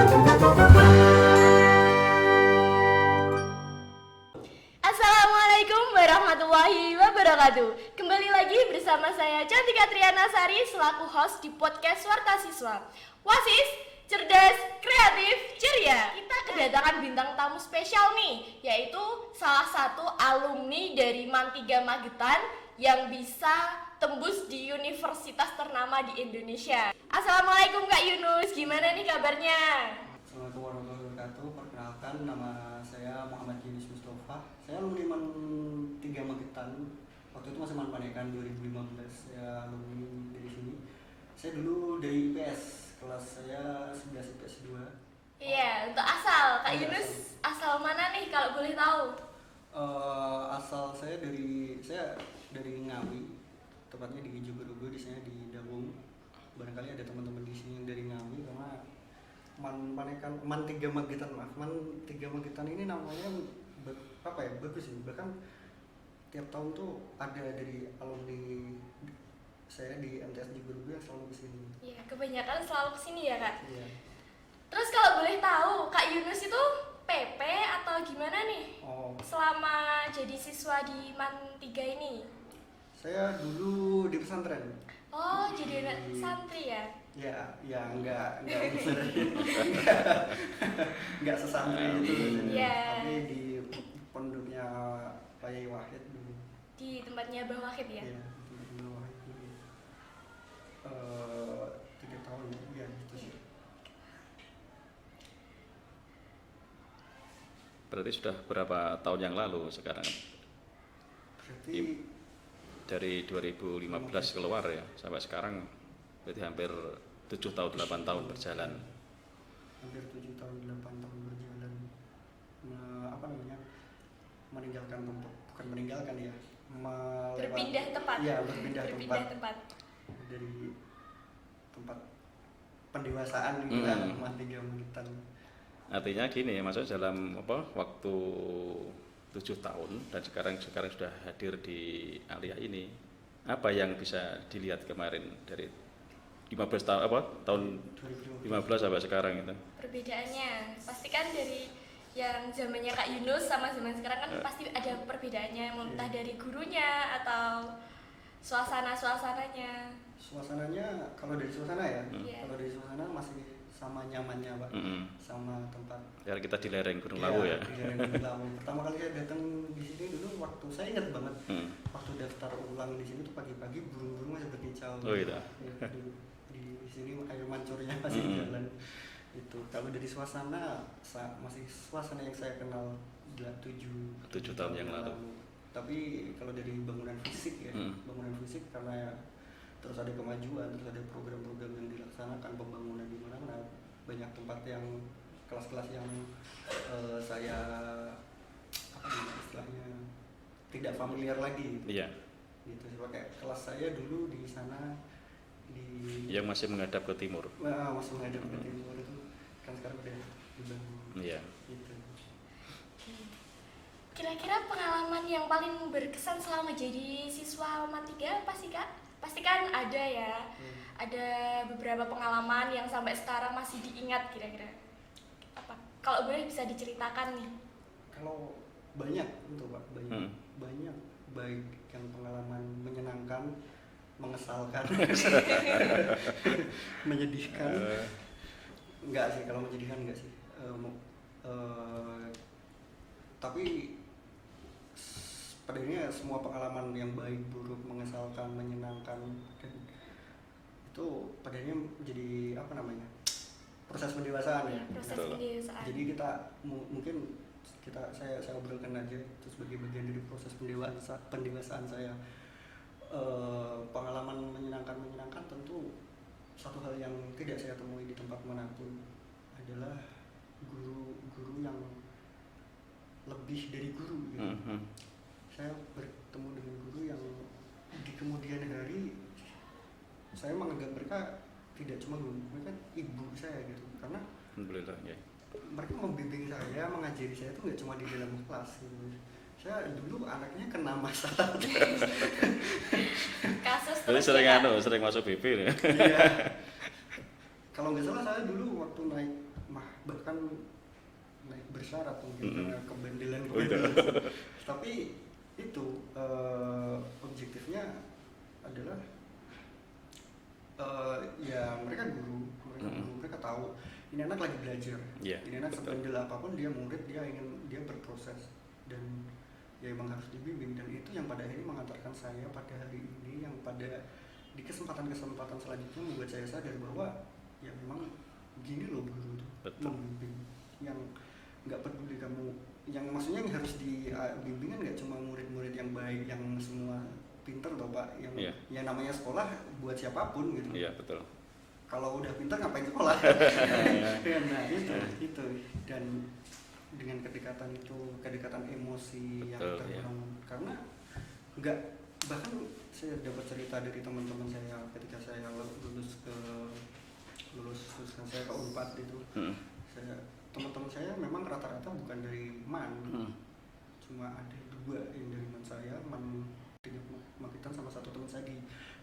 Assalamualaikum warahmatullahi wabarakatuh. Kembali lagi bersama saya Cantika Triana Sari selaku host di podcast Warta Siswa. Wasis, cerdas, kreatif, ceria. Kita kedatangan bintang tamu spesial nih, yaitu salah satu alumni dari MAN 3 Magetan yang bisa tembus di universitas ternama di Indonesia. Assalamualaikum Kak Yunus, gimana nih kabarnya? Assalamualaikum warahmatullahi wabarakatuh. Perkenalkan, nama saya Muhammad Yunus Mustafa. Saya alumni MAN 3 Magetan. Waktu itu masih MAN Panekan 2015. Saya alumni dari sini. Saya dulu dari IPS, kelas saya 11 IPS 2. Iya, untuk asal Kak Yunus asal mana nih kalau boleh tahu? Asal saya dari Ngawi, tepatnya di Jogodogo, di sana di Dabung. Barangkali ada teman-teman di sini yang dari Ngawi, karena MAN 3 Magetan, MAN 3 Magetan ini namanya bagus sih. Bahkan tiap tahun tuh ada dari alumni saya di MTS Jogodogo yang selalu kesini. Iya, kebanyakan selalu kesini ya Kak. Iya. Terus kalau boleh tahu Kak Yunus itu PP atau gimana nih? Oh, Selama jadi siswa di MAN 3 ini? saya dulu di pesantren. Oh, jadi anak santri ya? Ya enggak enggak sesantri itu. Iya. Tapi di pondoknya Pak Yai Wahid dulu. Di tempatnya Bang Wahid ya? Iya, di tempatnya Wahid dulu. 3 tahun ya gitu sih. Berarti sudah berapa tahun yang lalu sekarang? Berarti Dari 2015 keluar ya, sampai sekarang berarti hampir 7 tahun, 8 tahun berjalan. hampir 7 tahun 8 tahun berjalan. Meninggalkan tempat, bukan meninggalkan ya, Berpindah tempat? Iya, berpindah tempat. Dari tempat pendewasaan gitu kan, MAN 3 Magetan. Artinya gini, maksudnya dalam waktu 7 tahun dan sekarang sudah hadir di Alia ini, apa yang bisa dilihat kemarin dari 15 tahun tahun 15 sampai sekarang itu? Perbedaannya pasti kan dari yang zamannya Kak Yunus sama zaman sekarang kan pasti ada perbedaannya, entah dari gurunya atau suasananya. Suasananya, kalau dari suasana ya, Iya. kalau dari suasana masih sama nyamannya Pak, sama tempat. Ya kita di lereng Gunung Iya, Lawu ya. di lereng Gunung Lawu. Pertama kali saya datang di sini dulu, waktu saya ingat banget, waktu daftar ulang di sini tuh pagi-pagi burung-burung masih berkicau. Oh gitu. Ya, di sini air mancurnya masih jalan. Itu kalau dari suasana masih suasana yang saya kenal 7 tahun yang lalu. Tapi kalau dari bangunan fisik ya, bangunan fisik karena terus ada kemajuan, terus ada program-program yang dilaksanakan, pembangunan di mana-mana, banyak tempat yang kelas-kelas yang saya istilahnya tidak familiar lagi. Iya. Gitu sih, kayak kelas saya dulu di sana Yang masih menghadap ke timur. masih menghadap ke timur itu kan sekarang udah dibangun. Iya. Gitu. Kira-kira pengalaman yang paling berkesan selama jadi siswa MAN 3 apa sih Kak? Pasti kan ada ya, ada beberapa pengalaman yang sampai sekarang masih diingat kira-kira. Apa? Kalau boleh bisa diceritakan nih. Kalau banyak itu Pak, banyak baik yang pengalaman menyenangkan, mengesalkan, menyedihkan. Enggak sih, kalau menyedihkan enggak sih. Tapi padanya semua pengalaman yang baik, buruk, mengesalkan, menyenangkan, dan itu padanya jadi proses pendewasaan ya. Proses pendewasaan. Jadi kita mungkin saya obrolkan aja itu sebagai bagian dari proses pendewasaan saya. Pengalaman menyenangkan tentu satu hal yang tidak saya temui di tempat manapun adalah guru-guru yang lebih dari guru gitu. Saya bertemu dengan guru yang di kemudian hari saya menganggap mereka tidak cuma guru, mereka ibu saya gitu, karena Alhamdulillah ya. mereka membimbing saya, mengajari saya itu nggak cuma di dalam kelas gitu. Saya dulu anaknya kena masalah. Kasus Jadi terus sering masuk BP nih. Iya. Kalau nggak salah saya dulu waktu bahkan naik bersyarat mungkin Mm-mm. karena kebandelan Oh, itu. tapi itu objektifnya adalah ya mereka guru, mereka tahu ini anak lagi belajar, Iya, ini anak betul. sebandel apapun dia murid, dia berproses dan ya emang harus dibimbing, dan itu yang pada akhirnya mengantarkan saya pada hari ini, yang pada di kesempatan-kesempatan selanjutnya membuat saya sadar bahwa ya memang gini loh guru tuh, Betul. membimbing yang nggak peduli kamu, yang maksudnya yang harus dibimbing kan nggak cuma murid-murid yang baik yang semua pinter loh Pak, yang Iya. yang namanya sekolah buat siapapun gitu. Iya, betul. Kalau udah pinter ngapain sekolah? Nah itu dan dengan kedekatan emosi yang Betul, iya. terbangun, karena nggak, bahkan saya dapat cerita dari teman-teman saya ketika saya lulus saya ke Unpad itu, Mm. teman-teman saya memang rata-rata bukan dari MAN, cuma ada 2 yang dari MAN saya, MAN Makitan, sama satu teman saya di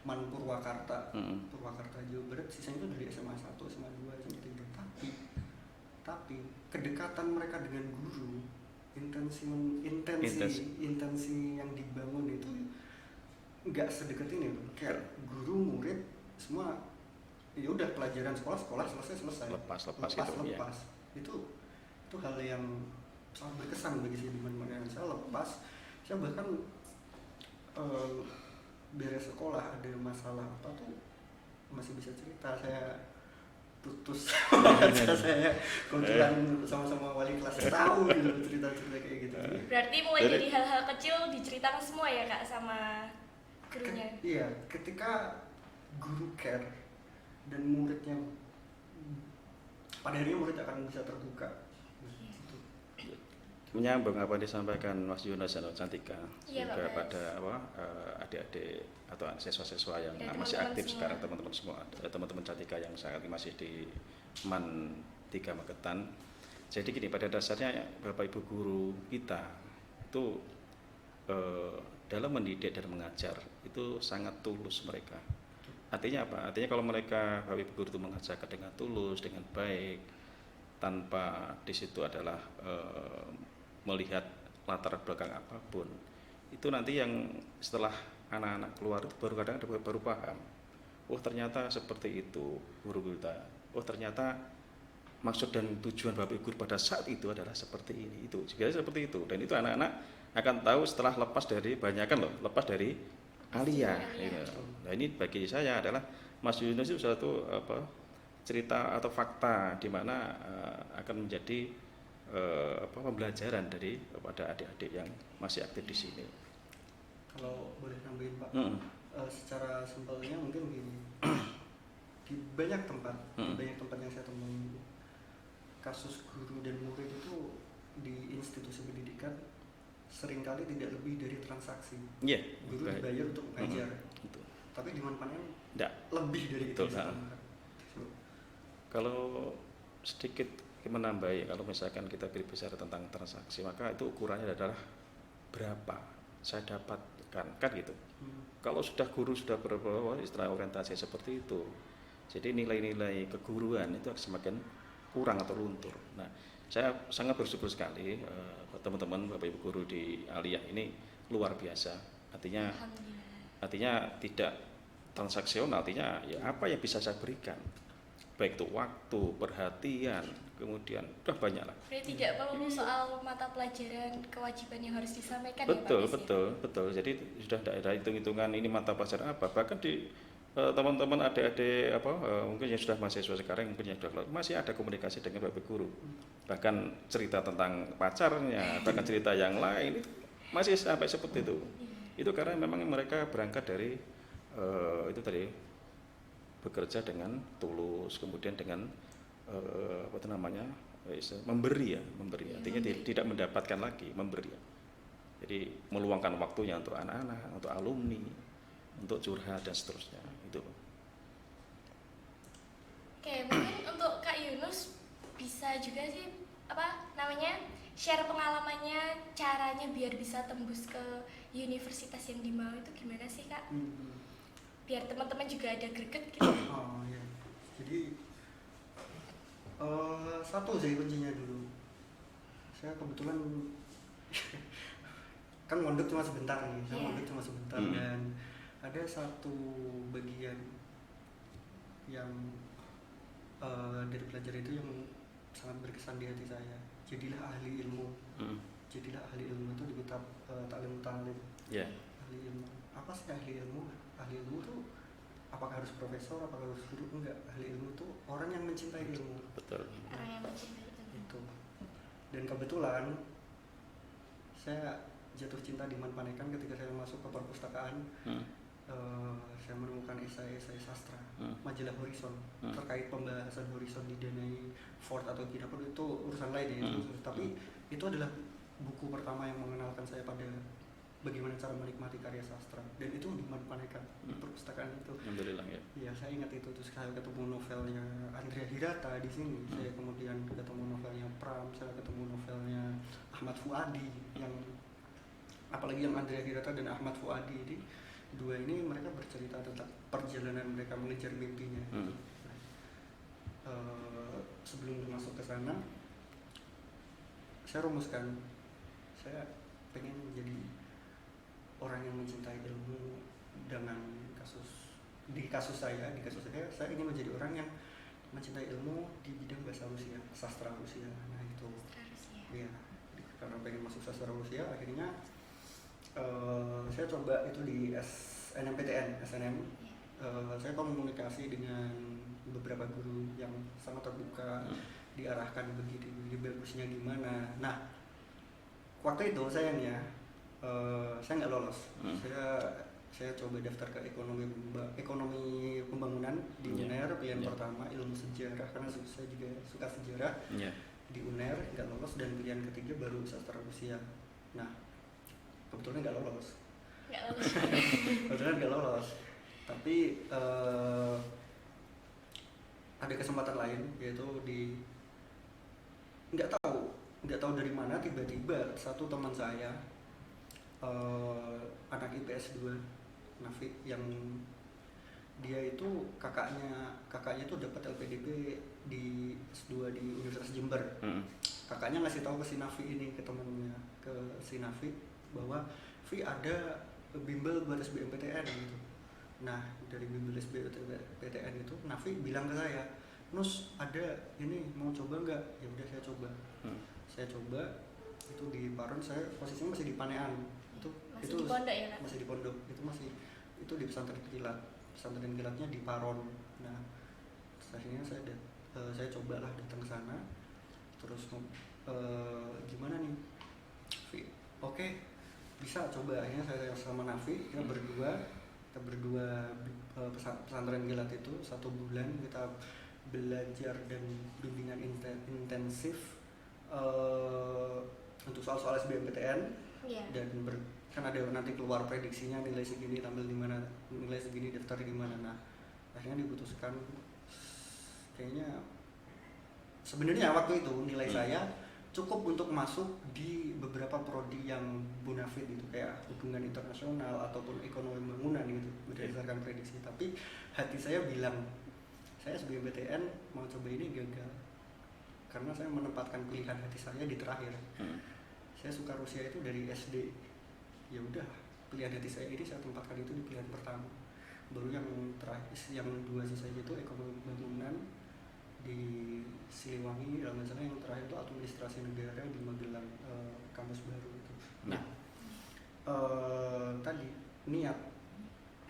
MAN Purwakarta, Purwakarta Jawa Barat, sisanya itu dari SMA 1, SMA 2, SMA 3. Tapi kedekatan mereka dengan guru, intensi yang dibangun itu nggak sedekat ini loh. Kayak guru murid semua ya udah pelajaran sekolah selesai Lepas gitu, ya. itu hal yang sangat berkesan bagi saya, dimana saya lepas, saya bahkan beres sekolah ada masalah apa tuh masih bisa cerita, saya putus saya kebetulan sama wali kelas tahu gitu cerita-cerita kayak gitu. Berarti mulai dari hal-hal kecil diceritakan semua ya Kak sama gurunya. Iya, ketika guru care dan muridnya, pada akhirnya murid akan bisa terbuka. Gitu. Menyambung apa yang disampaikan Mas Yunus dan Cantika, Iya, juga Pak pada adik-adik atau siswa-siswa yang Dan masih teman-teman aktif semua. sekarang, teman-teman semua, teman-teman Cantika yang saat ini masih di MAN 3 Magetan. Jadi gini, pada dasarnya Bapak Ibu guru kita itu dalam mendidik dan mengajar itu sangat tulus mereka. Artinya apa? Artinya kalau mereka Bapak Ibu guru itu mengajarkan dengan tulus, dengan baik, tanpa di situ adalah melihat latar belakang apapun, itu nanti yang setelah anak-anak keluar itu baru paham, oh ternyata seperti itu guru kita, oh ternyata maksud dan tujuan Bapak Ibu pada saat itu adalah seperti ini, itu juga seperti itu, dan itu anak-anak akan tahu setelah lepas dari lepas dari alia. Gitu. Nah ini bagi saya adalah Mas Yunus itu suatu cerita atau fakta di mana akan menjadi pembelajaran kepada adik-adik yang masih aktif di sini. Kalau boleh nambahin Pak, secara simpelnya mungkin gini, di banyak tempat yang saya temui, kasus guru dan murid itu di institusi pendidikan seringkali tidak lebih dari transaksi. Iya. Guru dibayar untuk mengajar, tapi di manfaatnya lebih dari itu. Kalau sedikit menambah, kalau misalkan kita berbicara tentang transaksi, maka itu ukurannya adalah berapa saya dapatkan, kan gitu. Kalau guru sudah berbawa istilah orientasi seperti itu, jadi nilai-nilai keguruan itu semakin kurang atau luntur. Nah, saya sangat bersyukur sekali teman-teman Bapak Ibu guru di Aliyah ini luar biasa. Artinya tidak transaksional, artinya ya apa yang bisa saya berikan, baik itu waktu, perhatian, kemudian udah banyak lah. Berarti tidak perlu soal mata pelajaran kewajiban yang harus disampaikan. Betul. Jadi sudah tidak ada hitung-hitungan ini mata pelajaran apa. Bahkan di teman-teman adik-adik mungkin yang sudah mahasiswa sekarang, mungkin yang sudah keluar, masih ada komunikasi dengan Bapak Guru. Bahkan cerita tentang pacarnya, bahkan cerita yang lain itu masih sampai seperti itu. Itu karena memang mereka berangkat dari itu tadi, bekerja dengan tulus, kemudian dengan memberi. Artinya tidak mendapatkan lagi, memberi. Jadi meluangkan waktunya untuk anak-anak, untuk alumni, untuk curhat dan seterusnya. Itu. Oke, mungkin untuk Kak Yunus bisa juga sih share pengalamannya, caranya biar bisa tembus ke universitas yang dimau itu gimana sih Kak? Biar teman-teman juga ada greget gitu. Oh iya. Jadi Satu sih kuncinya dulu. Saya kebetulan kan mondok cuma sebentar nih, saya mondok cuma sebentar dan ada satu bagian yang dari pelajaran itu yang sangat berkesan di hati saya. Jadilah ahli ilmu. Jadilah ahli ilmu itu di kitab Ta'lim Ta'lim. Ahli ilmu. Apa sih ahli ilmu? Ahli ilmu tuh apakah harus profesor, apakah harus guru? Enggak. Ahli ilmu tuh orang yang mencintai ilmu. Betul. Orang yang mencintai Itu. Dan kebetulan saya jatuh cinta di Manpanekan ketika saya masuk ke perpustakaan. Saya menemukan esai-esai sastra majalah Horizon terkait pembahasan Horizon didanai Ford atau tidak itu urusan lain ya. Tapi itu adalah buku pertama yang mengenalkan saya pada bagaimana cara menikmati karya sastra, dan itu di Manpanekan di perpustakaan itu. Alhamdulillah ya. Iya, saya ingat itu. Terus saya ketemu novelnya Andrea Hirata di sini. Saya kemudian ketemu novelnya Pram, saya ketemu novelnya Ahmad Fuadi yang apalagi yang Andrea Hirata dan Ahmad Fuadi ini dua ini mereka bercerita tentang perjalanan mereka mengejar mimpinya. Sebelum masuk ke sana, saya rumuskan, saya pengen menjadi orang yang mencintai ilmu dengan kasus saya ingin menjadi orang yang mencintai ilmu di bidang bahasa Rusia, sastra Rusia. Nah itu, ya, karena pengen masuk sastra Rusia, akhirnya saya coba itu di SNMPTN. Saya komunikasi dengan beberapa guru yang sangat terbuka, diarahkan begitu, bagusnya gimana. Nah, waktu itu sayangnya saya nggak lolos. Saya coba daftar ke ekonomi pembangunan di UNER, pilihan pertama ilmu sejarah karena saya juga suka sejarah. Di UNER nggak lolos, dan pilihan ketiga baru sastra Rusia. Nah, kebetulan nggak lolos. Kebetulan nggak lolos. Tapi ada kesempatan lain, yaitu di nggak tahu dari mana tiba-tiba satu teman saya anak IPS 2 Nafi, yang dia itu kakaknya tuh dapat LPDP di S2 di Universitas Jember. Kakaknya ngasih tahu ke si Nafi ini, ke temennya, ke si Nafi, bahwa Vi ada bimbel buat SBMPTN gitu. Nah, dari bimbel SBMPTN itu Nafi bilang ke saya, "Nus, ada ini, mau coba nggak?" Ya udah, saya coba. Saya coba itu di Paron, saya posisinya masih di Panean. Itu di pondok ya, Kak? Masih di pondok. Itu di pesantren kilat. Pesantren kilatnya di Paron. Nah, akhirnya saya cobalah datang ke sana. Terus gimana nih? Oke, bisa coba. Akhirnya saya sama Nafi, kita berdua pesantren kilat itu 1 bulan kita belajar dan bimbingan intensif untuk soal-soal SBMPTN. Dan kan ada nanti keluar prediksinya, nilai segini tampil di mana, nilai segini daftar di mana. Nah, akhirnya diputuskan, kayaknya sebenarnya waktu itu nilai saya cukup untuk masuk di beberapa prodi yang bonafit gitu, kayak hubungan internasional ataupun ekonomi bangunan gitu, berdasarkan prediksi. Tapi hati saya bilang, saya SBMPTN mau coba ini gagal karena saya menempatkan pilihan hati saya di terakhir. Saya suka Rusia itu dari SD. Ya udah, pilihan hati saya ini saya tempatkan itu di pilihan pertama. Baru yang terakhir, yang 2 sisa itu ekonomi bangunan di Siliwangi, dalam misalnya yang terakhir itu administrasi negara di Magelang, kampus baru itu. Nah, tadi niat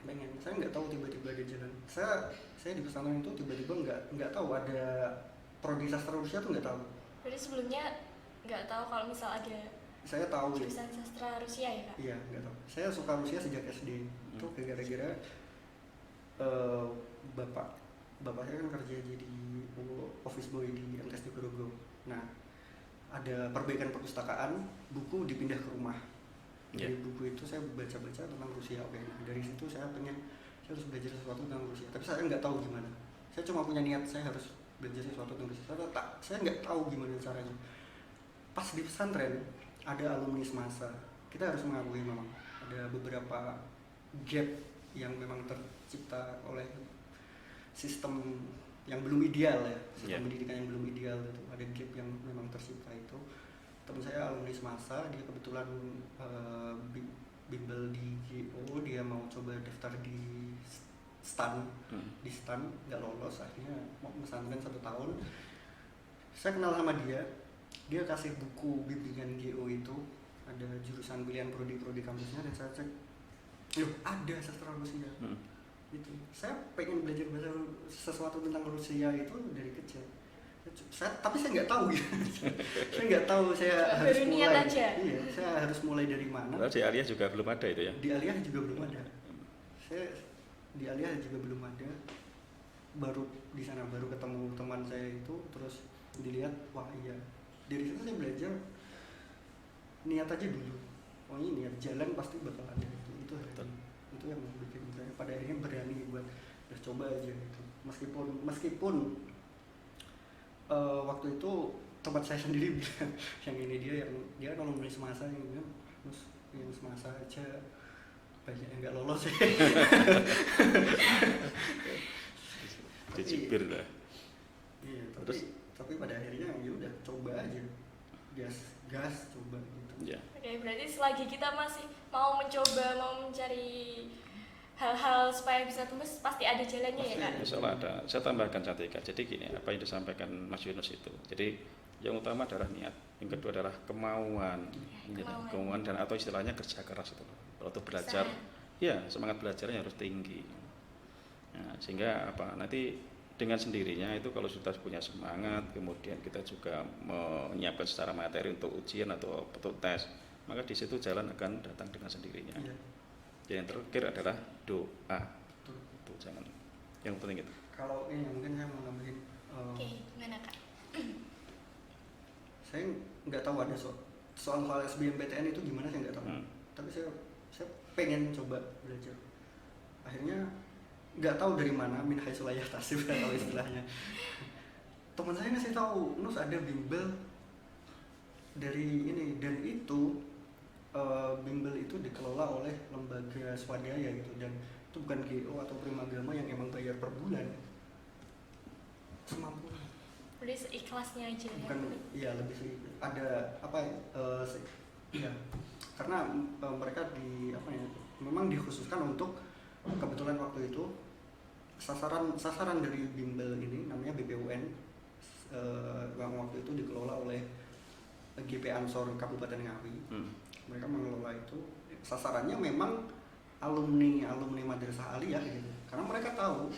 pengen, saya nggak tahu tiba-tiba ada jalan. Saya di pesantren itu tiba-tiba nggak tahu ada prodi sastra Rusia tuh, nggak tahu. Jadi sebelumnya nggak tahu kalau misal ada. Saya tahu jurusan sastra Rusia ya, Kak? Iya, nggak tahu. Saya suka Rusia sejak SD. Itu gara-gara bapak saya kan kerja jadi office boy di MTs Diponegoro. Nah, ada perbaikan perpustakaan, buku dipindah ke rumah. Dari buku itu saya baca-baca tentang Rusia. Oke, dari situ saya harus belajar sesuatu tentang Rusia. Tapi saya nggak tahu gimana. Saya cuma punya niat, saya harus belajar sesuatu tentang Rusia. Saya nggak tahu gimana caranya. Pas di pesantren ada alumni semasa, kita harus mengakui memang ada beberapa gap yang memang tercipta oleh sistem yang belum ideal ya, sistem Yeah. pendidikan yang belum ideal itu, ada gap yang memang tercipta itu. Teman saya alumni semasa, dia kebetulan bimbel di GO, dia mau coba daftar di STAN, di STAN nggak lolos, akhirnya mau pesantren 1 tahun. Saya kenal sama dia kasih buku bimbingan GO itu, ada jurusan pilihan prodi kampusnya, dan saya cek, loh ada sastra Rusia. Gitu. Saya pengen belajar sesuatu tentang Rusia itu dari kecil. Tapi saya nggak tahu gitu. Saya nggak tahu saya harus mulai. Iya, saya harus mulai dari mana. Lalu di Aliyah juga belum ada itu ya? Di Aliyah juga belum ada. Di Aliyah juga belum ada. Baru di sana baru ketemu teman saya itu, terus dilihat, wah iya. Dari situ saya belajar niat aja dulu. Pokoknya niat jalan pasti bakal ada itu. Itu yang bikin saya pada akhirnya berani buat udah coba aja gitu. Meskipun waktu itu tempat saya sendiri bilang yang ini dia kalau mulai semasa yang bilang, terus yang semasa aja banyak yang nggak lolos ya. Dicibir lah. Iya, Terus? tapi pada akhirnya ya udah coba aja, gas coba gitu. Ya. Oke, berarti selagi kita masih mau mencoba, mau mencari hal-hal supaya bisa tembus, pasti ada jalannya ya Kak? Insya Allah ada. Saya tambahkan Cantika. Jadi gini, apa yang disampaikan Mas Yunus itu. Jadi yang utama adalah niat, yang kedua adalah kemauan, kemauan dan atau istilahnya kerja keras itu. Kalau untuk belajar, ya semangat belajarnya harus tinggi. Nah, sehingga apa nanti dengan sendirinya itu kalau sudah punya semangat, kemudian kita juga menyiapkan secara materi untuk ujian atau untuk tes, maka di situ jalan akan datang dengan sendirinya. Iya. Yang terakhir adalah doa. Itu jangan. Yang penting itu. Kalau ini mungkin saya mau nambahin. Oke, gimana Kak? Saya nggak tahu ada soal SBMPTN itu gimana, saya nggak tahu. Tapi saya pengen coba belajar. Akhirnya nggak tahu dari mana, min haitsu la yahtasib kalau istilahnya. Teman saya ngasih tahu, Nus ada bimbel dari ini, dan itu bimbel itu dikelola oleh lembaga swadaya gitu, dan itu bukan GO atau Primagama yang emang bayar per bulan, semampu. Udah seikhlasnya aja ya? Bukan, iya lebih sih ada apa ya, karena mereka memang dikhususkan untuk, kebetulan waktu itu sasaran dari bimbel ini namanya BPUN, yang waktu itu dikelola oleh GP Ansor Kabupaten Ngawi. Mereka mengelola itu, sasarannya memang alumni madrasah aliyah gitu, karena mereka tahu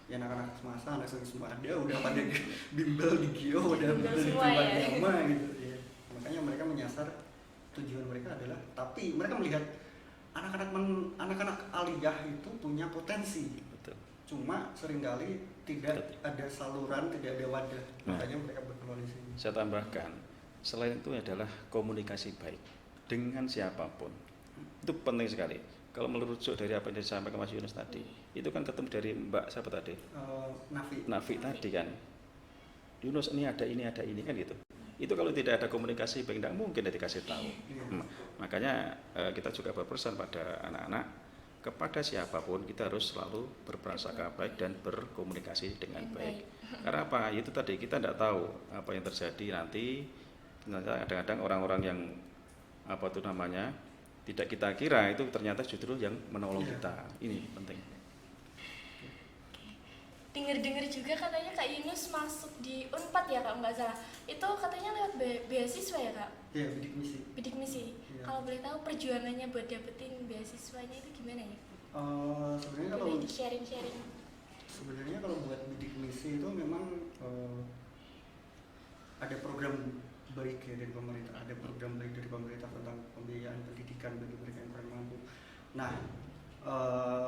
ya anak-anak semasa, anak semua ada udah pada bimbel di GIO, udah bimbel di Primagama gitu ya. Makanya mereka menyasar, tujuan mereka adalah, tapi mereka melihat anak-anak aliyah itu punya potensi. Betul. Cuma seringkali tidak ada saluran, tidak ada wadah. Makanya mereka berkeluar di sini. Saya tambahkan, selain itu adalah komunikasi baik dengan siapapun. Itu penting sekali. Kalau merujuk dari apa yang disampaikan Mas Yunus tadi, itu kan ketemu dari Mbak siapa tadi? Nafi tadi kan. Yunus ini ada ini kan gitu. Itu kalau tidak ada komunikasi baik, tidak mungkin dikasih tahu. Makanya kita juga berpesan pada anak-anak, kepada siapapun kita harus selalu berprasangka baik dan berkomunikasi dengan baik. Karena apa? Itu tadi kita tidak tahu apa yang terjadi nanti. Kadang-kadang orang-orang yang tidak kita kira itu ternyata justru yang menolong kita. Ini penting. Dengar-dengar juga katanya Kak Yunus masuk di Unpad ya Kak, nggak salah. Itu katanya lewat beasiswa ya Kak? Iya, bidik misi. Ya. Kalau boleh tahu perjuangannya buat dapetin beasiswanya itu gimana ya? Sebenarnya kalau sharing. Sebenarnya kalau buat bidik misi itu memang ada program baik ya dari pemerintah, tentang pembiayaan pendidikan bagi mereka yang kurang mampu. Nah,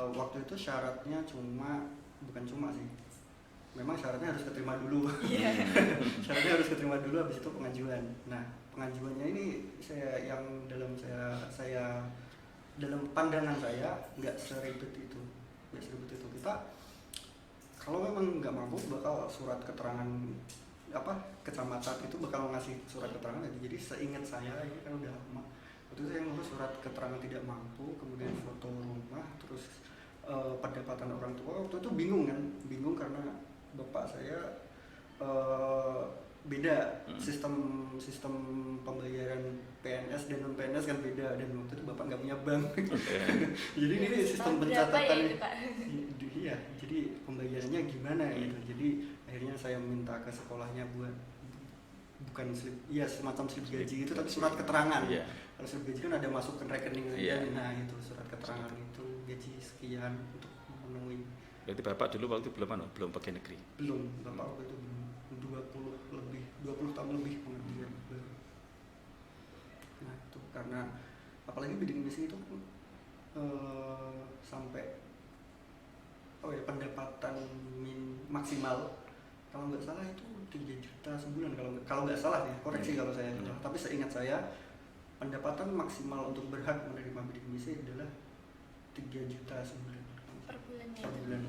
waktu itu syaratnya bukan cuma sih, memang syaratnya harus keterima dulu. Syaratnya harus keterima dulu, habis itu pengajuan. Nah, pengajuannya ini dalam pandangan saya nggak seribet itu. Kita kalau memang nggak mampu, bakal surat keterangan kecamatan itu bakal ngasih surat keterangan aja. Jadi seingat saya, ini kan udah lama, waktu itu saya ngurus surat keterangan tidak mampu, kemudian foto rumah, terus pendapatan orang tua. Waktu itu bingung karena bapak saya beda sistem pembayaran PNS dan non PNS kan beda, dan waktu itu bapak nggak punya bank. Jadi ini sistem Berapa pencatatan ya itu, Pak? iya, jadi pembayarannya gimana gitu. Jadi akhirnya saya minta ke sekolahnya buat bukan slip, iya semacam slip gaji itu, tapi surat keterangan. Iya. Kalau slip gaji kan ada masuk ke rekening Iya. nah itu surat keterangan itu gaji sekian untuk memenuhi. Berarti Bapak dulu waktu itu belum pegawai negeri. Belum, bapak waktu itu belum 20 tahun lebih pengabdian baru. Nah itu karena apalagi bidding misi itu sampai pendapatan maksimal kalau nggak salah itu 3 juta sebulan, kalau nggak salah ya, koreksi kalau saya salah. Tapi seingat saya pendapatan maksimal untuk berhak menerima bidding misi adalah 3 juta sebulan Per bulannya. per bulan.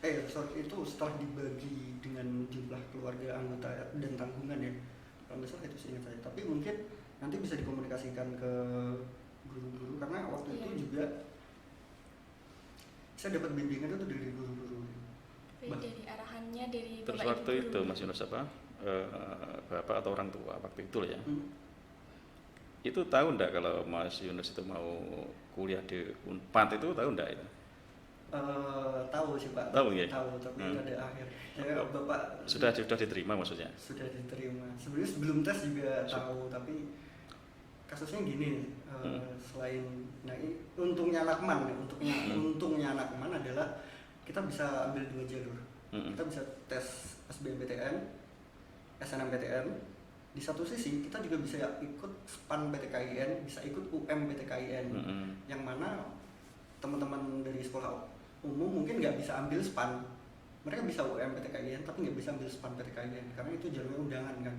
Sorry, itu setelah dibagi dengan jumlah keluarga anggota dan tanggungan ya, kalau nggak salah itu seingat saya. Tapi mungkin nanti bisa dikomunikasikan ke guru-guru, karena waktu itu juga saya dapat bimbingan itu dari guru-guru. Dari arahannya dari Terus Bapak waktu Ibu itu guru. Mas Yunus Bapak atau orang tua waktu itu ya, itu tahu enggak kalau Mas Yunus itu mau kuliah di Unpad, itu tahu enggak itu? Tahu sih Pak. Tahu ya? Tahu, tapi ada akhir. Bapak Sudah diterima maksudnya? sudah diterima. Sebenarnya sebelum tes juga tahu, tapi kasusnya gini, selain untungnya anak man, untungnya anak man adalah kita bisa ambil 2 jalur. Kita bisa tes SBMPTN, SNMPTN. Di satu sisi kita juga bisa ikut SPAN PTKIN, bisa ikut UM PTKIN. Yang mana teman-teman dari sekolah umum mungkin nggak bisa ambil SPAN, mereka bisa UM PTKIN tapi nggak bisa ambil SPAN PTKIN karena itu jalurnya undangan kan.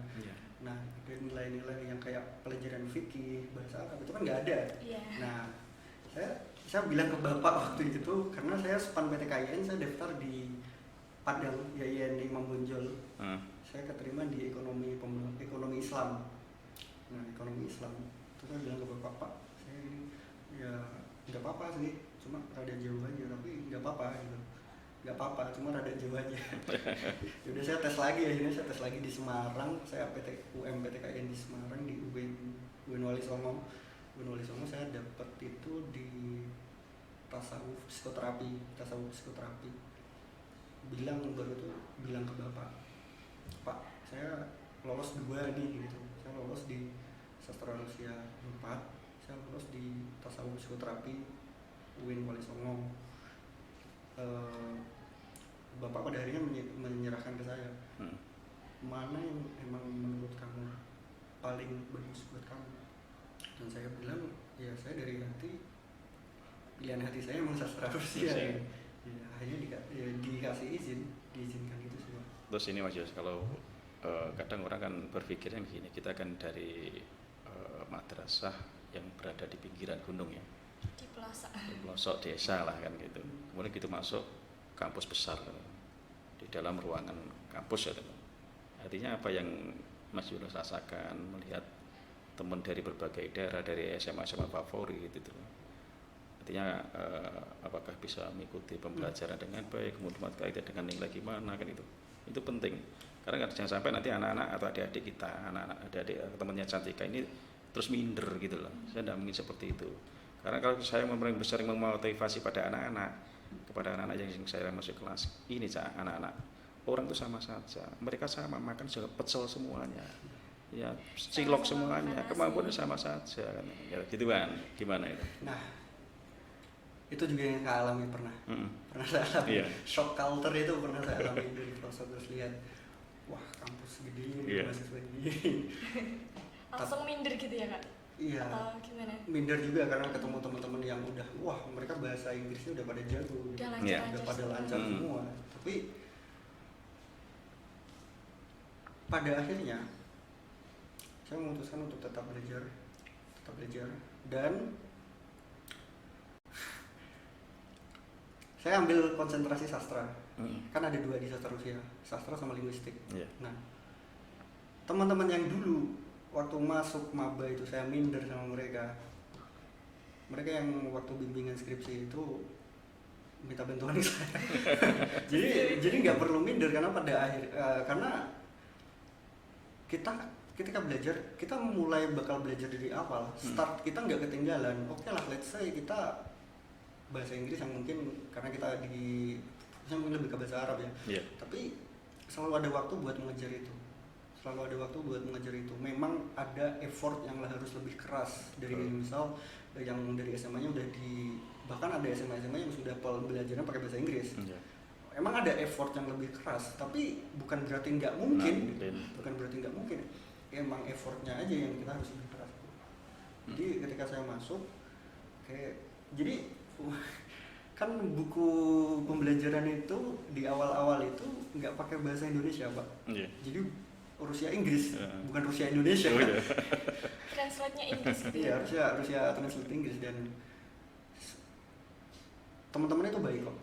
Nah ada nilai-nilai yang kayak pelajaran fikih, bahasa Arab itu kan nggak ada. Nah saya bilang ke bapak waktu itu, karena saya SPAN PTKIN, saya daftar di Padang YIN Imam Bonjol. Saya keterima di ekonomi Islam. Nah ekonomi Islam itu saya bilang ke bapak, Pak saya ini ya nggak apa-apa sih, cuma rada jauh aja, tapi nggak apa-apa gitu, nggak apa-apa cuma rada jauh aja. Yaudah saya tes lagi, akhirnya saya tes lagi di Semarang. Saya UM PTKIN di Semarang, di UIN Wali Songo. Saya dapat itu di tasawuf psikoterapi. Bilang ke bapak, Pak saya lolos 2 nih gitu, saya lolos di sastra Rusia 4, saya lolos di tasawuf psikoterapi UIN Wali Songo. Bapak pada akhirnya menyerahkan ke saya, mana yang emang menurut kamu paling bagus buat kamu. Dan saya bilang ya saya dari hati, pilihan hati saya emang sastra Rusia. Ya, akhirnya diizinkan gitu sih Pak. Terus ini Mas Yus, kalau kadang orang kan berpikirnya begini, kita kan dari madrasah yang berada di pinggiran gunung ya, Di pelosok desa lah kan gitu. Kemudian gitu masuk kampus besar di dalam ruangan kampus ya teman. Artinya apa yang Mas Yunus rasakan melihat teman dari berbagai daerah, dari SMA favorit itu, artinya apakah bisa mengikuti pembelajaran dengan baik, kemudian kaitan dengan nilai gimana kan itu penting. Karena jangan sampai nanti anak-anak atau adik-adik kita, adik-adik temannya Cantika ini terus minder gitu loh. Saya tidak ingin seperti itu. Karena kalau saya sering memotivasi pada anak-anak, kepada anak-anak yang saya masuk kelas ini, anak-anak orang itu sama saja, mereka sama makan juga pecel semuanya, ya cilok semuanya, kemampuannya sama saja kan, ya gitu kan, gimana itu? Nah itu juga yang saya alami pernah saya alami. Shock culture itu pernah saya alami dari pelosok, terus lihat wah kampus gede, mahasiswa gede. langsung minder gitu ya Kak? Iya. Atau gimana? Minder juga karena ketemu teman-teman yang udah mereka bahasa Inggrisnya udah pada jago, udah pada lancar semua. Tapi pada akhirnya saya memutuskan untuk tetap belajar dan saya ambil konsentrasi sastra. Kan ada 2 di sastra Rusia, sastra sama linguistik. Nah teman-teman yang dulu waktu masuk maba itu saya minder sama mereka yang waktu bimbingan skripsi itu minta bantuan ke saya. jadi nggak perlu minder karena pada akhir karena kita ketika belajar kita bakal belajar dari awal. Start kita nggak ketinggalan. Oke lah, let's say kita bahasa Inggris yang mungkin karena kita mungkin lebih ke bahasa Arab ya. Yeah. Tapi selalu ada waktu buat mengejar itu. Memang ada effort yang harus lebih keras dari misal yang dari SMA-nya udah bahkan ada SMA yang sudah belajarnya pakai bahasa Inggris. Yeah. Emang ada effort yang lebih keras, tapi bukan berarti nggak mungkin. Emang effortnya aja yang kita harus lebih keras. Jadi ketika saya masuk, jadi kan buku pembelajaran itu di awal-awal itu nggak pakai bahasa Indonesia, Pak. Yeah. Jadi Rusia Inggris, bukan Rusia Indonesia. Translate-nya Inggris gitu. Iya, Rusia translate Inggris, dan teman-teman itu baik kok.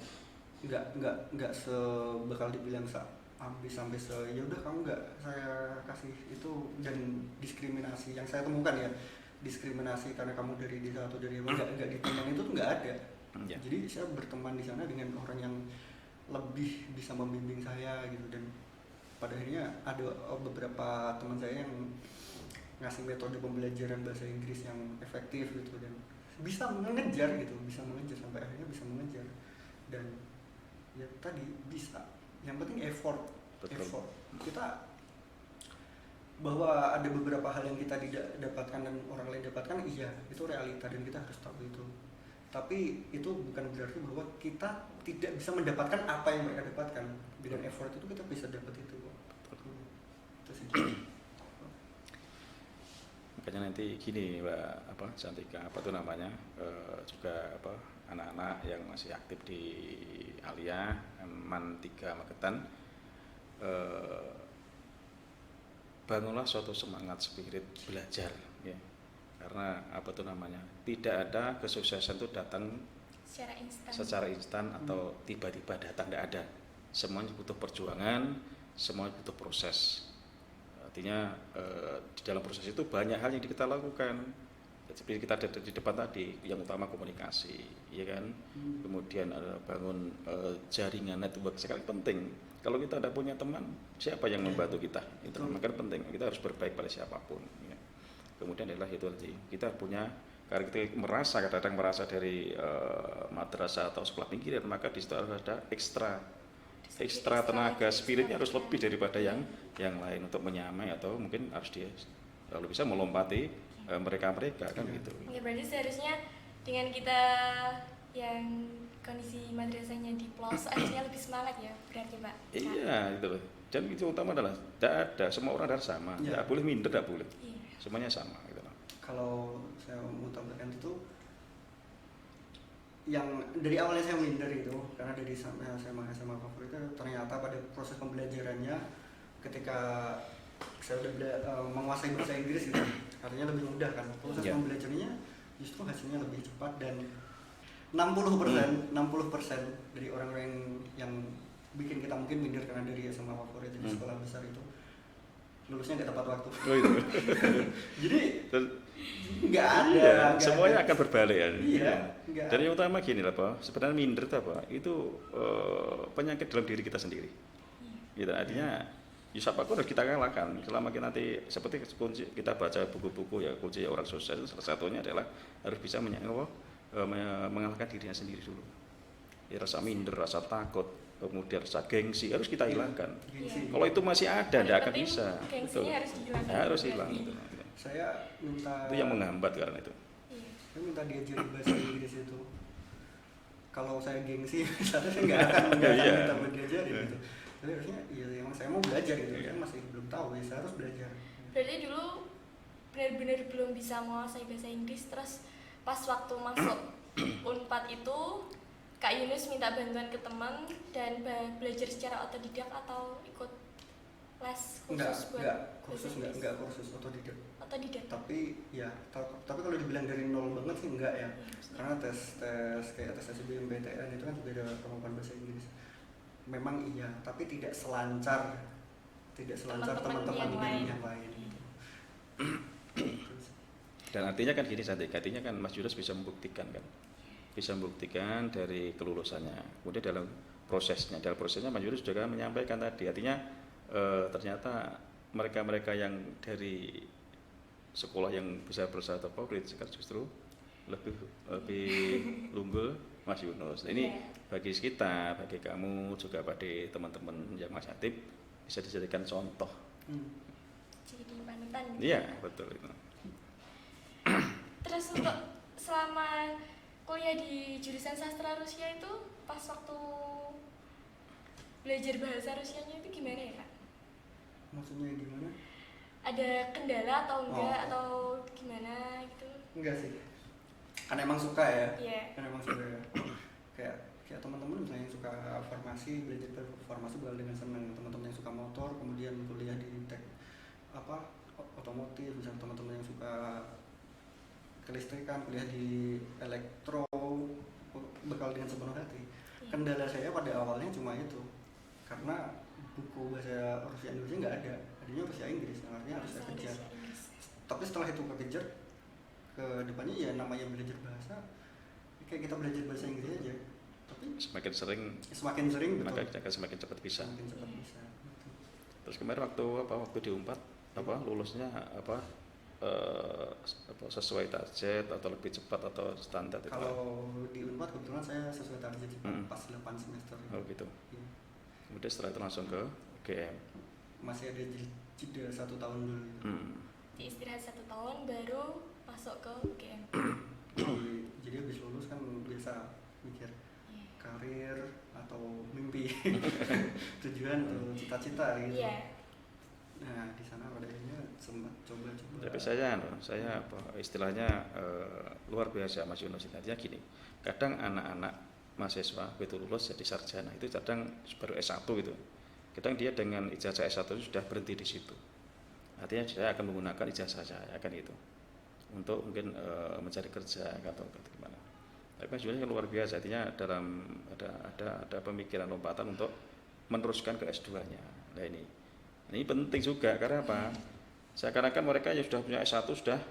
Nggak bakal dibilang sampai ya udah kamu nggak saya kasih itu, dan diskriminasi yang saya temukan ya, diskriminasi karena kamu dari desa atau dari apa, nggak diteman itu tuh nggak ada. Yeah. Jadi saya berteman di sana dengan orang yang lebih bisa membimbing saya gitu, dan pada akhirnya ada beberapa teman saya yang ngasih metode pembelajaran bahasa Inggris yang efektif gitu, dan bisa mengejar sampai akhirnya bisa mengejar. Dan ya tadi bisa, yang penting effort. Kita bahwa ada beberapa hal yang kita tidak dapatkan dan orang lain dapatkan, iya itu realita dan kita harus tahu itu. Tapi itu bukan berarti bahwa kita tidak bisa mendapatkan apa yang mereka dapatkan. Dengan effort itu kita bisa dapat itu kok. Itu sih. Makanya nanti gini Mbak Cantika, juga anak-anak yang masih aktif di Alia MAN 3 Magetan, bangunlah suatu semangat spirit belajar ya. Karena tidak ada kesuksesan itu datang secara instan atau tiba-tiba datang, tidak ada. Semuanya butuh perjuangan, semuanya butuh proses. Artinya di dalam proses itu banyak hal yang kita lakukan. Seperti kita ada di depan tadi, yang utama komunikasi, ya kan. Kemudian bangun jaringan network sekali penting. Kalau kita tidak punya teman, siapa yang membantu kita? Itu makanya penting. Kita harus berbaik pada siapapun. Ya. Kemudian adalah itu tadi, kita punya, karena kita kadang-kadang merasa dari madrasah atau sekolah pinggiran, maka di situ harus ada ekstra tenaga, spiritnya harus lebih daripada yang lain untuk menyamai, atau mungkin harus dia kalau bisa melompati mereka kan gitu. Ya, berarti seharusnya dengan kita yang kondisi madrasahnya di PLOS harusnya lebih semangat ya, berarti Pak? Iya, itu loh. Dan itu utama adalah tidak ada, semua orang harus sama, tidak boleh minder, tidak boleh. Iya. Semuanya sama gitu loh. Kalau saya mau tambahkan itu, yang dari awalnya saya minder itu karena dari SMA favorit itu ternyata pada proses pembelajarannya ketika saya udah menguasai bahasa Inggris gitu, artinya lebih mudah kan proses pembelajarannya, justru hasilnya lebih cepat. Dan 60% dari orang-orang yang bikin kita mungkin minder karena dari SMA favorit di sekolah besar itu lulusnya nggak tepat waktu. Oh, itu. Jadi nggak ada. Iya, semuanya akan berbalik ya. Iya. Dan yang utama gini lah Pak, sebenarnya minder itu apa? Itu penyakit dalam diri kita sendiri. Gitu, artinya siapapun harus kita kalahkan. Selama kita nanti seperti kunci kita baca buku-buku ya, kunci orang sukses salah satunya adalah harus bisa mengalahkan dirinya sendiri dulu. Ya, rasa minder, rasa takut, kemudian rasa gengsi harus kita hilangkan. Kalau itu masih ada, tidak akan bisa. Gengsinya harus dihilangkan. Harus hilang. Gitu. Saya minta. Itu yang menghambat karena itu. Saya minta diajarin bahasa Inggris itu. Kalau saya gengsi, saya nggak akan minta diajarin gitu. Tapi harusnya, ya emang saya mau belajar gitu. Saya masih belum tahu, ya saya harus belajar. Berarti dulu benar-benar belum bisa menguasai bahasa Inggris, terus pas waktu masuk Unpad itu Kak Yunus minta bantuan ke teman dan belajar secara otodidak atau ikut les khusus enggak kursus otodidak. Tapi kalau dibilang dari nol banget sih enggak ya. Karena tes kayak tes SBMPTN itu kan juga ada kemampuan bahasa Inggris. Memang iya, tapi tidak selancar teman-teman yang lain gitu. Dan artinya kan gini Santi, artinya kan Mas Yunus bisa membuktikan kan. bisa membuktikan dari kelulusannya. Kemudian dalam prosesnya Mas Yunus juga menyampaikan tadi, artinya ternyata mereka-mereka yang dari sekolah yang bisa berusaha favorit sekarang justru lebih unggul Mas Yunus. Nah, ini bagi kita, bagi kamu juga bagi teman-teman yang Mas Hatip bisa dijadikan contoh. Jadi panutan gitu. Iya, betul itu. Terus untuk selama kuliah di jurusan sastra Rusia itu pas waktu belajar bahasa Rusianya itu gimana ya Kak? Maksudnya gimana? Ada kendala atau enggak Oh. atau gimana gitu? Enggak sih, kan emang suka ya. Iya. Kan emang suka ya. kayak teman-teman misalnya yang suka farmasi, belajar farmasi bakal dengan senang. Teman-teman yang suka motor kemudian kuliah di otomotif, misalnya teman-teman yang suka kelistrikan kuliah di elektro bakal dengan sepenuh hati. Kendala saya pada awalnya cuma itu, karena buku bahasa Rusia Indonesia nggak ada, adanya Rusia Inggris, yang artinya harus saya kejar. Tapi setelah itu kekejar, ke depannya ya namanya belajar bahasa, kayak kita belajar bahasa Inggris aja. Tapi Semakin sering betul. maka kita akan semakin cepat bisa. Semakin cepat bisa. Betul. Terus kemarin waktu di Unpad lulusnya sesuai target atau lebih cepat atau standar itu? Kalau di Unpad kebetulan saya sesuai target pas 8 semester. Oh gitu. Ya. Kemudian setelah itu langsung ke UGM. Masih ada jeda 1 tahun dulu. Di istirahat 1 tahun baru masuk ke UGM. Jadi habis lulus kan biasa mikir karir atau mimpi, tujuan atau cita-cita gitu. Iya. Nah di sana pada akhirnya sempat coba-coba. Tapi saya istilahnya luar biasa Mas Yunus. Artinya gini, kadang anak-anak mahasiswa begitu lulus jadi sarjana itu kadang baru S1 gitu. Kadang dia dengan ijazah S1 itu sudah berhenti di situ. Artinya saya akan menggunakan ijazah saya kan gitu untuk mungkin mencari kerja atau gimana. Tapi Mas Yunus luar biasa, artinya dalam ada pemikiran lompatan untuk meneruskan ke S2-nya. Nah ini penting juga karena apa? Sekarang kan mereka yang sudah punya S1 sudah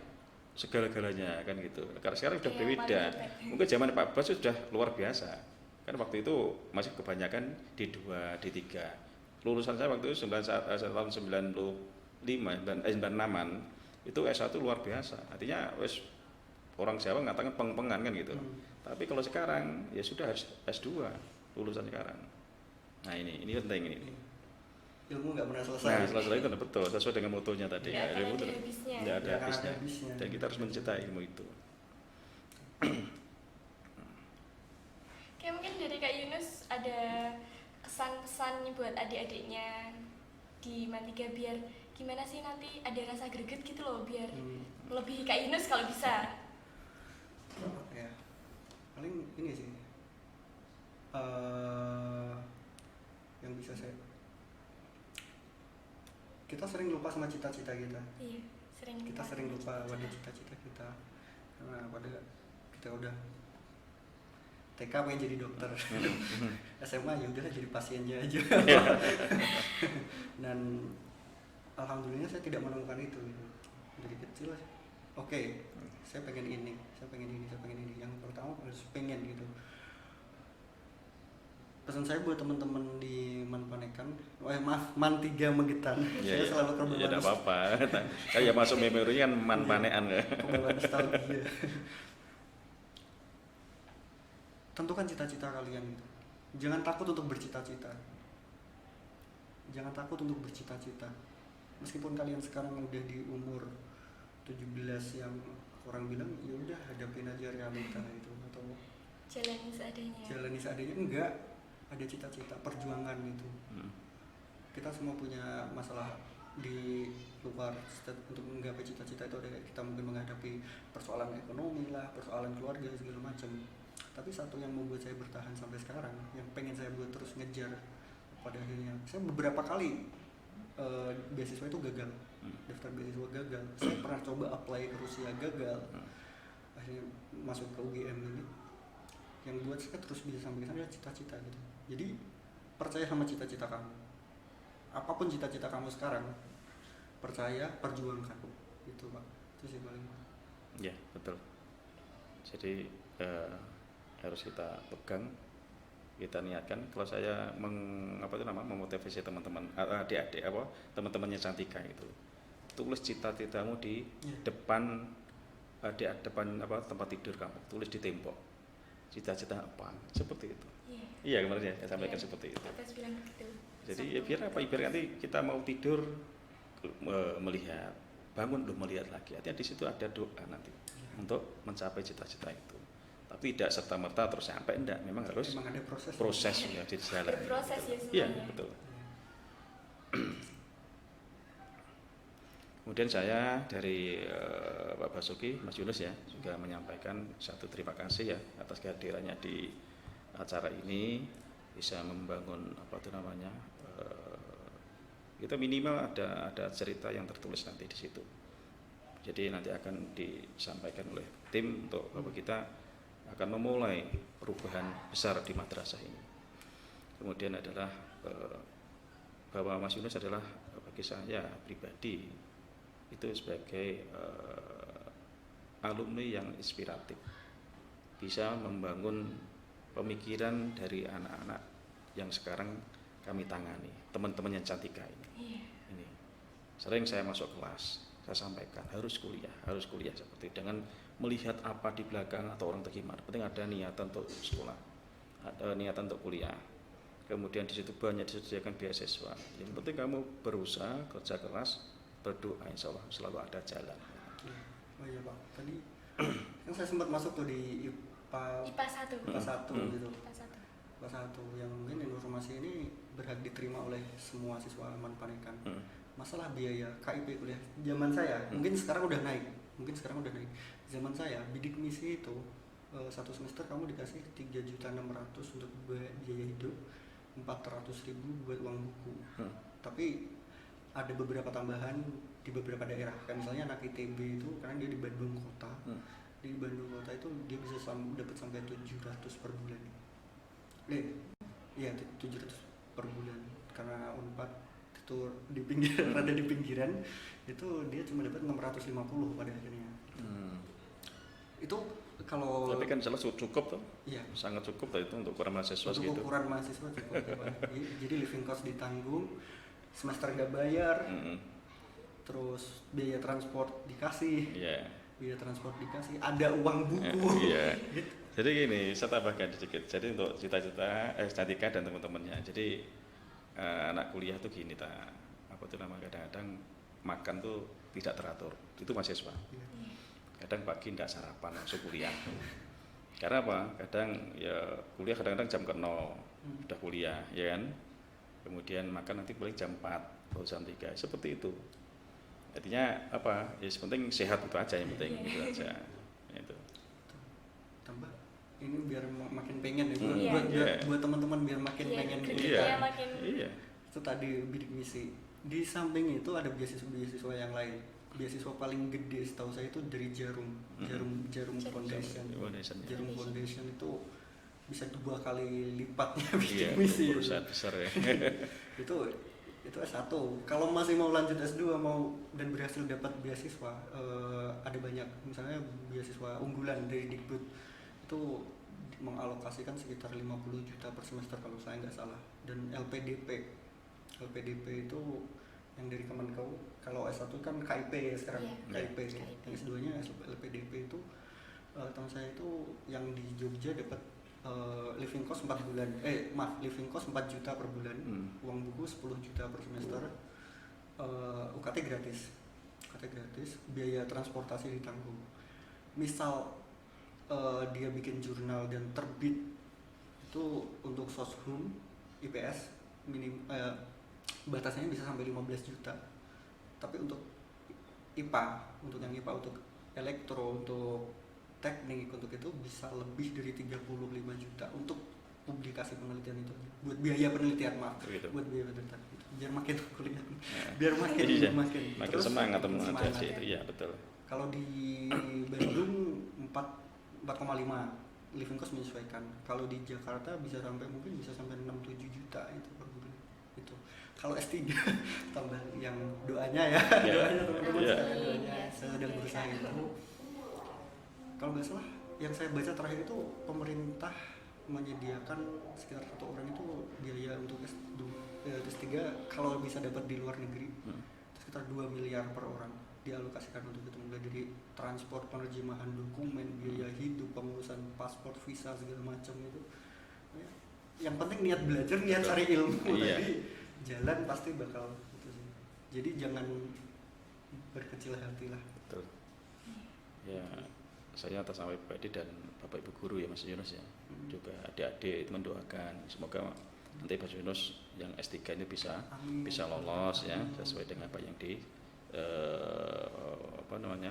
segala-galanya kan gitu. Karena sekarang sudah berbeda. Mungkin zaman Pak Bas sudah luar biasa. Kan waktu itu masih kebanyakan D2, D3. Lulusan saya waktu itu tahun 96-an itu S1 luar biasa. Artinya orang Jawa mengatakan peng-pengan kan gitu. Tapi kalau sekarang ya sudah harus S2 lulusan sekarang. Nah ini penting ini. Ilmu nggak pernah selesai. Nah selesai itu betul sesuai dengan motonya tadi. Nggak Ilmu ada habisnya. Nggak ada Nggak habisnya. ada habisnya. Dan kita harus mencintai ilmu itu. Kayak mungkin dari Kak Yunus ada kesan-pesan buat adik-adiknya di Mantiga biar gimana sih nanti ada rasa greget gitu loh biar melebihi Kak Yunus kalau bisa. Ya, paling ini sih yang bisa kita sering lupa sama cita-cita kita. Iya, Kita sering lupa pada cita-cita kita karena pada kita udah TK pengen jadi dokter, SMA ya udahlah jadi pasiennya aja. Dan alhamdulillah saya tidak menemukan itu gitu. Dari kecil oke, saya pengen ini. Yang pertama harus pengen gitu. Pesan saya buat teman-teman di Manpanekan, Man3 Magetan. Saya selalu terbawa. Ya tidak apa-apa. Saya masuk memori kan Manpanekan ya. Kebawa nostalgia. Tentukan cita-cita kalian gitu. Jangan takut untuk bercita-cita. Meskipun kalian sekarang udah di umur 17 yang orang bilang ya udah hadapin aja realita itu atau jalani seadanya, enggak, ada cita-cita, perjuangan itu. Kita semua punya masalah di luar untuk menggapai cita-cita itu. Ada kita mungkin menghadapi persoalan ekonomi lah, persoalan keluarga segala macam. Tapi satu yang membuat saya bertahan sampai sekarang, yang pengen saya buat terus ngejar, pada akhirnya saya beberapa kali beasiswa itu gagal, daftar beasiswa gagal. Saya pernah coba apply ke Rusia gagal, akhirnya masuk ke UGM ini. Yang buat saya terus bisa sampai sana adalah cita-cita gitu. Jadi percaya sama cita-cita kamu. Apapun cita-cita kamu sekarang, percaya, perjuangkan. Itu Pak, itu sih paling. Ya betul. Jadi harus kita pegang, kita niatkan. Kalau saya memotivasi teman-teman adik-adik teman-temannya Cantika itu, tulis cita-citamu di depan tempat tidur kamu, tulis di tembok cita-cita apa, seperti itu. Iya kemarin ya saya sampaikan seperti itu. Bilang gitu. Jadi ya biar apa, ibarat nanti kita mau tidur melihat, bangun melihat lagi, artinya di situ ada doa nanti untuk mencapai cita-cita itu. Tapi tidak serta-merta terus sampai, enggak, memang harus ada proses ya di jalan. Proses ya semuanya. Iya, betul. Kemudian saya dari Pak Basuki, Mas Yunus ya, juga menyampaikan satu terima kasih ya atas kehadirannya di acara ini, bisa membangun kita minimal ada cerita yang tertulis nanti di situ. Jadi nanti akan disampaikan oleh tim untuk bahwa kita akan memulai perubahan besar di madrasah ini. Kemudian adalah bahwa Mas Yunus adalah bagi saya pribadi itu sebagai alumni yang inspiratif, bisa membangun pemikiran dari anak-anak yang sekarang kami tangani, teman-teman yang Cantika ini. Ini sering saya masuk kelas, saya sampaikan harus kuliah seperti dengan melihat apa di belakang atau orang tergimana. Penting ada niatan untuk sekolah, ada niatan untuk kuliah. Kemudian di situ banyak disediakan beasiswa. Yang penting kamu berusaha, kerja keras, berdoa, insya Allah selalu ada jalan. Oh iya Pak, tadi kan saya sempat masuk tuh di IPA 1 gitu. IPA 1 yang mungkin informasi ini berhak diterima oleh semua siswa Aman Panekan. Masalah biaya KIP kuliah zaman saya, mungkin sekarang udah naik. Zaman saya bidik misi itu satu semester kamu dikasih 3.600.000 untuk biaya hidup, 400.000 buat uang buku. Tapi ada beberapa tambahan di beberapa daerah, kan misalnya anak ITB itu karena dia di Bandung kota, di Bandung kota itu dia bisa dapat sampai 700 per bulan. Iya 700 per bulan, karena Unpad itu di pinggiran, rada di pinggiran, itu dia cuma dapat 650 pada akhirnya. Itu kalau tapi kan jelas cukup tuh. Iya. Sangat cukup tuh itu untuk ukuran mahasiswa untuk segitu. ukuran mahasiswa cukup. Jadi living cost ditanggung, semester nggak bayar, terus biaya transport dikasih, ada uang buku. Gitu. Jadi gini, saya tambahkan sedikit. Jadi untuk cita-cita Cantika dan teman-temannya. Jadi anak kuliah tuh gini kadang-kadang makan tuh tidak teratur. Itu mahasiswa. Kadang pagi tidak sarapan langsung kuliah. Karena apa? Kadang ya kuliah kadang-kadang jam 0 udah kuliah, ya kan? Kemudian makan nanti balik jam 4 atau jam 3, seperti itu. Artinya apa? Ya penting sehat itu aja yang penting, gitu aja. Itu. Tambah ini biar makin pengen ya, buat teman-teman biar makin pengen. Iya. Itu tadi bidik misi. Di samping itu ada beasiswa yang lain. Beasiswa paling gede setahu saya itu dari Jarum Foundation. Jarum Foundation itu bisa 2 kali lipatnya bidik misi. Perusahaan besar ya. itu S1. Kalau masih mau lanjut S2 dan berhasil dapat beasiswa, ada banyak, misalnya beasiswa unggulan dari Dikbud itu mengalokasikan sekitar 50 juta per semester kalau saya nggak salah. Dan LPDP itu yang dari Kemenkeu. Kalau S1 kan KIP ya sekarang, KIP. Yang S2-nya LPDP itu teman saya itu yang di Jogja dapat living cost 4 juta per bulan, uang buku 10 juta per semester, UKT gratis, biaya transportasi ditanggung. Misal dia bikin jurnal dan terbit itu untuk soshum IPS batasnya bisa sampai 15 juta. Tapi untuk IPA, untuk elektro, untuk teknik, untuk itu bisa lebih dari 35 juta untuk publikasi penelitian itu, buat biaya penelitian biar makin kuliah, biar makin terus semangat teman-teman itu. Iya betul. Kalau di Bandung 4,5 living cost menyesuaikan. Kalau di Jakarta bisa sampai 6-7 juta itu per bulan. Itu kalau S3 tambah yang doanya teman-teman, doanya saya sedang berusaha itu. Kalau nggak salah yang saya baca terakhir itu pemerintah menyediakan sekitar satu orang itu biaya untuk S3 kalau bisa dapat di luar negeri sekitar 2 miliar per orang dialokasikan untuk itu, mulai dari transport, penerjemahan dokumen, biaya hidup, pengurusan paspor, visa segala macam itu. Ya, yang penting niat belajar, niat cari ilmu, Iya. tadi jalan pasti bakal gitu sih. Jadi jangan berkecil hati lah. Betul. Ya, saya atas nama pribadi dan Bapak Ibu guru ya Mas Yunus ya, juga adik-adik itu mendoakan semoga nanti Mas Yunus yang S3 ini bisa Amin. bisa lolos ya sesuai dengan apa yang apa namanya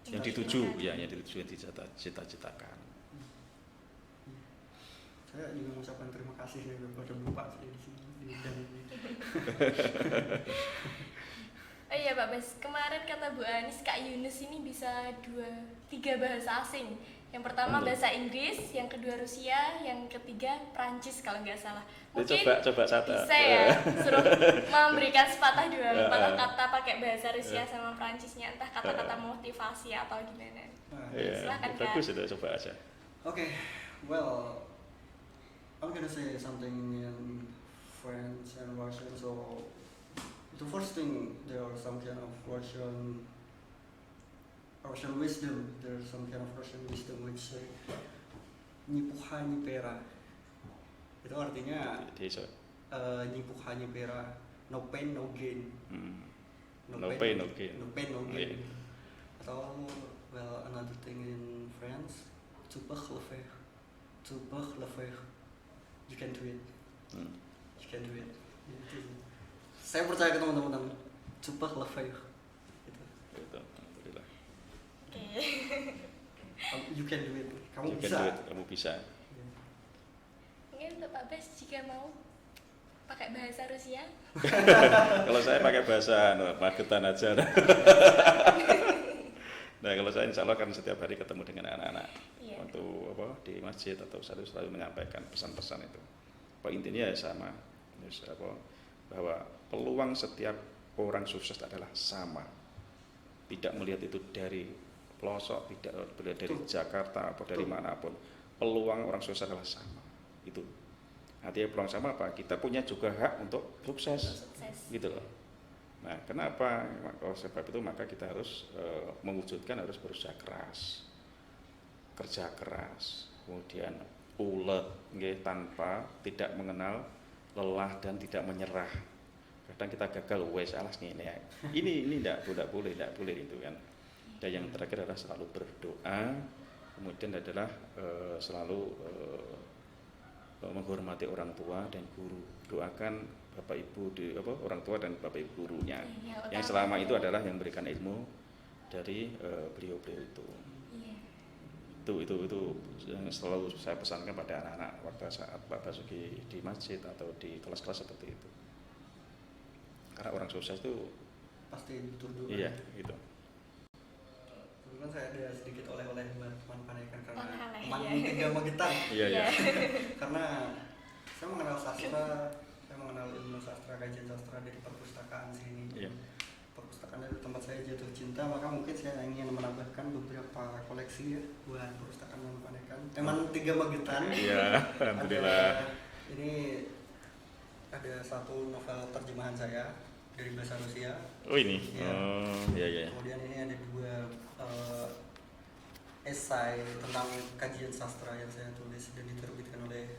yang dituju ya, yang dituju, yang dicita-citakan. Saya juga mengucapkan terima kasih kepada Bapak saya di sini di bidang ini. Oh iya Pak Bas, kemarin kata Bu Anis Kak Yunus ini bisa 3 bahasa asing. Yang pertama Betul. bahasa Inggris, yang kedua Rusia, yang ketiga Prancis kalau nggak salah. Mungkin Coba satu. bisa ya suruh memberikan sepatah 2 kata pakai bahasa Rusia sama Prancisnya, entah kata-kata motivasi atau gimana. Ya, Silakan, Kak. bagus itu, coba aja. Okay, well, I'm gonna say something in French and Russian. So, the first thing, there are some kind of Russian wisdom. There's some kind of Russian wisdom which say "Nipuha nipera." Itu artinya Jadi, "Nipuha nipera", no pain no gain. No pain, no gain. No pain no gain. Yeah. Atau, well, another thing in France, "Tu peux le faire." Tu peux le faire. You can do it. You can do it. Gitu. Saya percaya ke teman-teman. Tu peux le faire. Gitu. Gitu, alhamdulillah. Oke. You can do it. Kamu You can bisa. do it, kamu bisa. Mungkin untuk Pak Bas jika mau pakai bahasa Rusia. Kalau saya pakai bahasa Magetan aja. Nah, kalau saya insya Allah kan setiap hari ketemu dengan anak-anak Iya. waktu di masjid atau selalu menyampaikan pesan-pesan itu. Intinya ya sama, bahwa peluang setiap orang sukses adalah sama. Tidak melihat itu dari pelosok, tidak melihat dari Jakarta atau dari manapun. Peluang orang sukses adalah sama. Itu. Artinya peluang sama apa? Kita punya juga hak untuk sukses. Sukses. Gitu loh. Nah, kenapa? Kalau sebab itu maka kita harus mewujudkan, harus berusaha keras, kerja keras, kemudian ulet, tanpa tidak mengenal lelah dan tidak menyerah. Kadang kita gagal, wes alas ngene ya. Ini tidak boleh itu kan. Dan yang terakhir adalah selalu berdoa, kemudian adalah selalu menghormati orang tua dan guru. Doakan Bapak Ibu orang tua dan Bapak Ibu gurunya. Iya, Yang selama itu adalah yang memberikan ilmu dari beliau-beliau itu. Iya. Itu yang selalu saya pesankan pada anak-anak waktu saat Pak Basuki di masjid atau di kelas-kelas seperti itu. Karena orang sukses itu Pasti dituduh. iya gitu. Kebetulan saya ada sedikit oleh-oleh buat teman Panekan karena Oleh-oleh, teman iya. tiga Magetan. Iya. Karena saya mengenal sastra, saya mengenal ilmu sastra, kajian sastra dari perpustakaan sini. Iya. Perpustakaan dari tempat saya jatuh cinta, maka mungkin saya ingin menambahkan beberapa koleksi ya buat perpustakaan teman Panekan. Teman tiga Magetan. Iya, alhamdulillah. Ini ada satu novel terjemahan saya dari bahasa Rusia. Oh ini. Iya. Oh, iya. Kemudian ini ada 2 esai tentang kajian sastra yang saya tulis dan diterbitkan oleh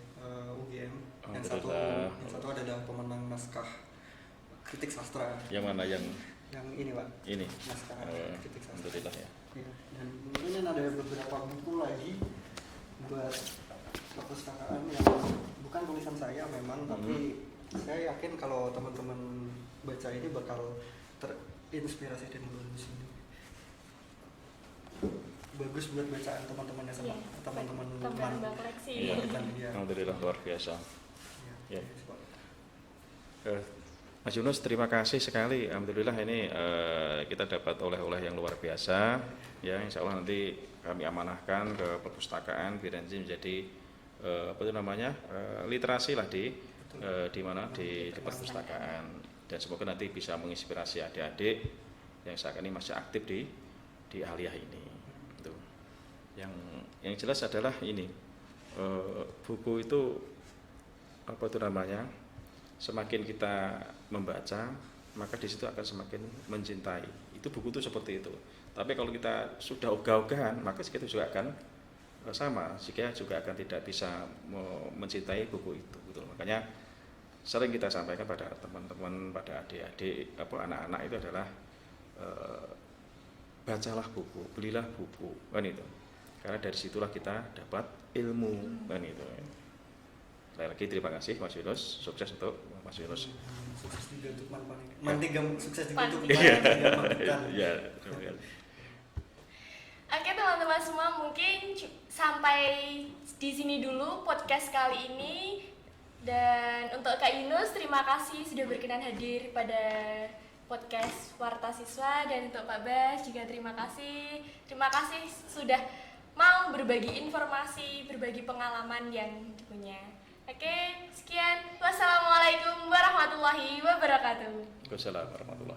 UGM. Yang satu adalah pemenang naskah kritik sastra. Yang mana yang ini Pak? ini? Naskah kritik sastra. Alhamdulillah ya. Ya, dan mungkin ada beberapa buku lagi buat perpustakaan yang bukan tulisan saya memang, tapi saya yakin kalau teman-teman baca ini bakal terinspirasi dan bagus buat bacaan teman-temannya sama Iya. teman-teman Tambah koleksi. Iya. Iya. Alhamdulillah luar biasa. Iya. Ya. Mas Yunus, terima kasih sekali. Alhamdulillah ini kita dapat oleh-oleh yang luar biasa. Ya, insya Allah nanti kami amanahkan ke perpustakaan biar nanti menjadi literasi lah di mana di perpustakaan. Dan semoga nanti bisa menginspirasi adik-adik yang saat ini masih aktif di aliyah ini. Itu. Yang jelas adalah ini, buku itu apa itu namanya, semakin kita membaca maka di situ akan semakin mencintai. Itu buku itu seperti itu. Tapi kalau kita sudah ogah-ogahan maka kita juga akan sama, jika juga akan tidak bisa mencintai buku itu gitu. Makanya sering kita sampaikan pada teman-teman, pada adik-adik, anak-anak itu adalah bacalah buku, belilah buku, kan itu. Karena dari situlah kita dapat ilmu, kan itu. Sekali lagi terima kasih Mas Yunus, sukses untuk Mas Yunus. Sukses juga untuk Mantiga, sukses juga untuk Iya. Iya, terima kasih. Oke teman-teman semua, mungkin sampai di sini dulu podcast kali ini. Dan untuk Kak Yunus, terima kasih sudah berkenan hadir pada podcast Warta Siswa. Dan untuk Pak Bas juga terima kasih. Terima kasih sudah mau berbagi informasi, berbagi pengalaman yang punya. Oke, sekian. Wassalamualaikum warahmatullahi wabarakatuh. Wassalamualaikum warahmatullahi wabarakatuh.